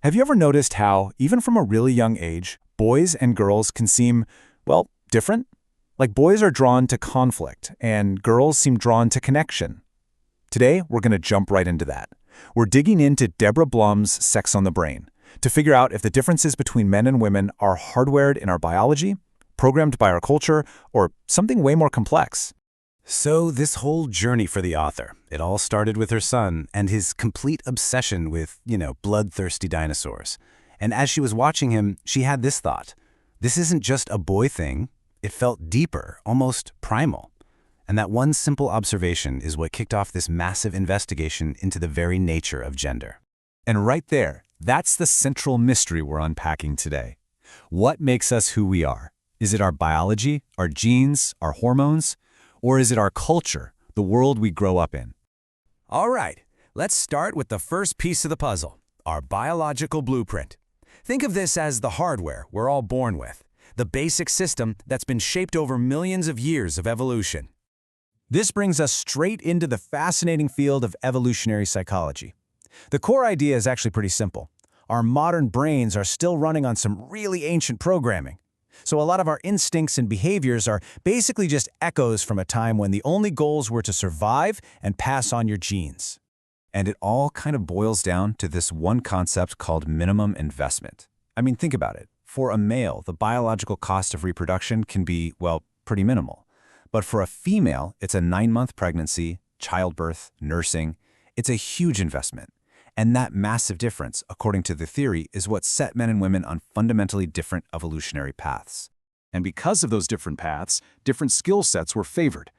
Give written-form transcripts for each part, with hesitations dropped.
Have you ever noticed how, even from a really young age, boys and girls can seem, well, different? Like boys are drawn to conflict, and girls seem drawn to connection. Today, we're going to jump right into that. We're digging into Deborah Blum's Sex on the Brain to figure out if the differences between men and women are hardwired in our biology, programmed by our culture, or something way more complex. So this whole journey for the author, it all started with her son and his complete obsession with, bloodthirsty dinosaurs. And as she was watching him, she had this thought. This isn't just a boy thing. It felt deeper, almost primal. And that one simple observation is what kicked off this massive investigation into the very nature of gender. And right there, that's the central mystery we're unpacking today. What makes us who we are? Is it our biology, our genes, our hormones? Or is it our culture, the world we grow up in? All right, let's start with the first piece of the puzzle, our biological blueprint. Think of this as the hardware we're all born with, the basic system that's been shaped over millions of years of evolution. This brings us straight into the fascinating field of evolutionary psychology. The core idea is actually pretty simple. Our modern brains are still running on some really ancient programming. So a lot of our instincts and behaviors are basically just echoes from a time when the only goals were to survive and pass on your genes. And it all kind of boils down to this one concept called minimum investment. I mean, think about it. For a male, the biological cost of reproduction can be, well, pretty minimal. But for a female, it's a 9-month pregnancy, childbirth, nursing. It's a huge investment. And that massive difference, according to the theory, is what set men and women on fundamentally different evolutionary paths. And because of those different paths, different skill sets were favored.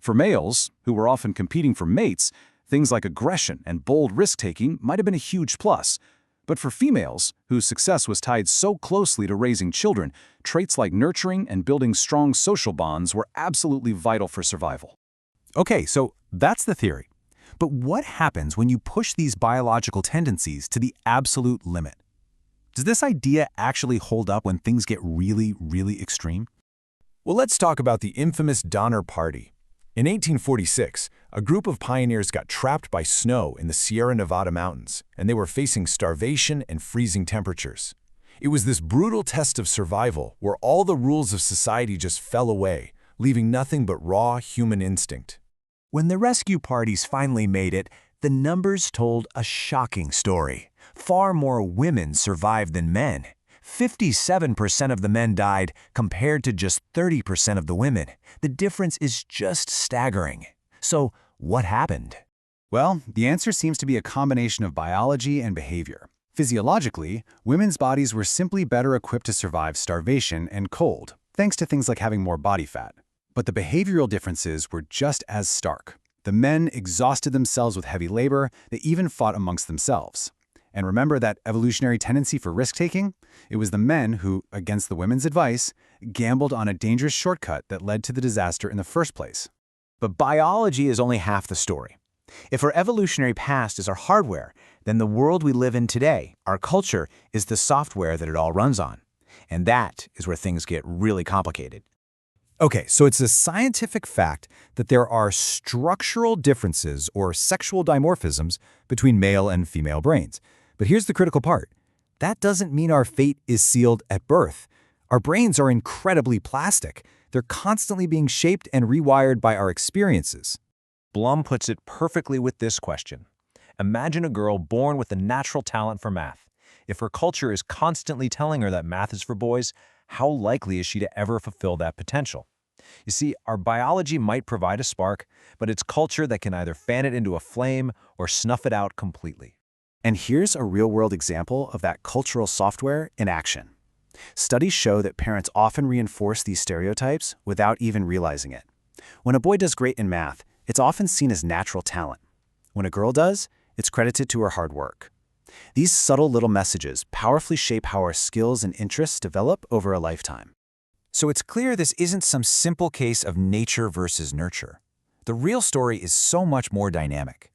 For males, who were often competing for mates, things like aggression and bold risk-taking might have been a huge plus. But for females, whose success was tied so closely to raising children, traits like nurturing and building strong social bonds were absolutely vital for survival. Okay, so that's the theory. But what happens when you push these biological tendencies to the absolute limit? Does this idea actually hold up when things get really, really extreme? Well, let's talk about the infamous Donner Party. In 1846, a group of pioneers got trapped by snow in the Sierra Nevada mountains, and they were facing starvation and freezing temperatures. It was this brutal test of survival where all the rules of society just fell away, leaving nothing but raw human instinct. When the rescue parties finally made it, the numbers told a shocking story. Far more women survived than men. 57% of the men died compared to just 30% of the women. The difference is just staggering. So, what happened? Well, the answer seems to be a combination of biology and behavior. Physiologically, women's bodies were simply better equipped to survive starvation and cold, thanks to things like having more body fat. But the behavioral differences were just as stark. The men exhausted themselves with heavy labor, they even fought amongst themselves. And remember that evolutionary tendency for risk-taking? It was the men who, against the women's advice, gambled on a dangerous shortcut that led to the disaster in the first place. But biology is only half the story. If our evolutionary past is our hardware, then the world we live in today, our culture, is the software that it all runs on. And that is where things get really complicated. Okay, so it's a scientific fact that there are structural differences or sexual dimorphisms between male and female brains. But here's the critical part. That doesn't mean our fate is sealed at birth. Our brains are incredibly plastic. They're constantly being shaped and rewired by our experiences. Blum puts it perfectly with this question. Imagine a girl born with a natural talent for math. If her culture is constantly telling her that math is for boys, how likely is she to ever fulfill that potential? You see, our biology might provide a spark, but it's culture that can either fan it into a flame or snuff it out completely. And here's a real-world example of that cultural software in action. Studies show that parents often reinforce these stereotypes without even realizing it. When a boy does great in math, it's often seen as natural talent. When a girl does, it's credited to her hard work. These subtle little messages powerfully shape how our skills and interests develop over a lifetime. So it's clear this isn't some simple case of nature versus nurture. The real story is so much more dynamic.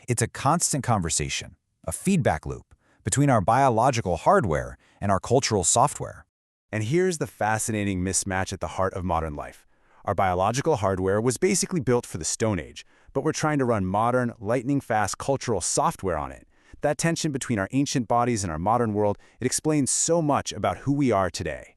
It's a constant conversation, a feedback loop, between our biological hardware and our cultural software. And here's the fascinating mismatch at the heart of modern life. Our biological hardware was basically built for the Stone Age, but we're trying to run modern, lightning-fast cultural software on it. That tension between our ancient bodies and our modern world, it explains so much about who we are today.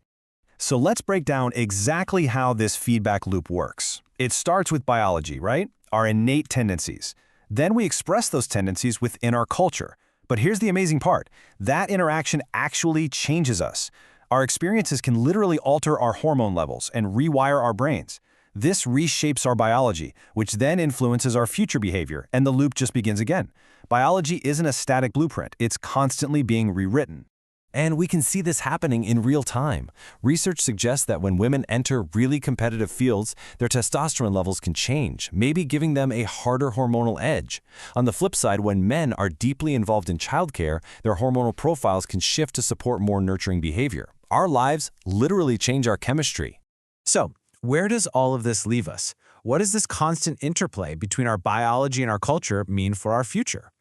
So let's break down exactly how this feedback loop works. It starts with biology, right? Our innate tendencies. Then we express those tendencies within our culture. But here's the amazing part. That interaction actually changes us. Our experiences can literally alter our hormone levels and rewire our brains. This reshapes our biology, which then influences our future behavior, and the loop just begins again. Biology isn't a static blueprint, it's constantly being rewritten. And we can see this happening in real time. Research suggests that when women enter really competitive fields, their testosterone levels can change, maybe giving them a harder hormonal edge. On the flip side, when men are deeply involved in childcare, their hormonal profiles can shift to support more nurturing behavior. Our lives literally change our chemistry. So, where does all of this leave us? What does this constant interplay between our biology and our culture mean for our future?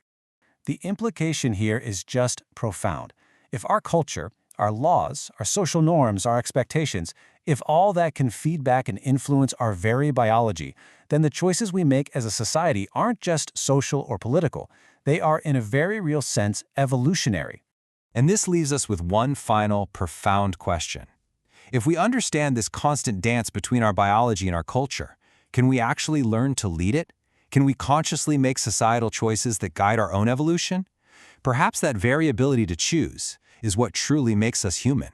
The implication here is just profound. If our culture, our laws, our social norms, our expectations, if all that can feed back and influence our very biology, then the choices we make as a society aren't just social or political. They are, in a very real sense, evolutionary. And this leaves us with one final, profound question. If we understand this constant dance between our biology and our culture, can we actually learn to lead it? Can we consciously make societal choices that guide our own evolution? Perhaps that very ability to choose is what truly makes us human.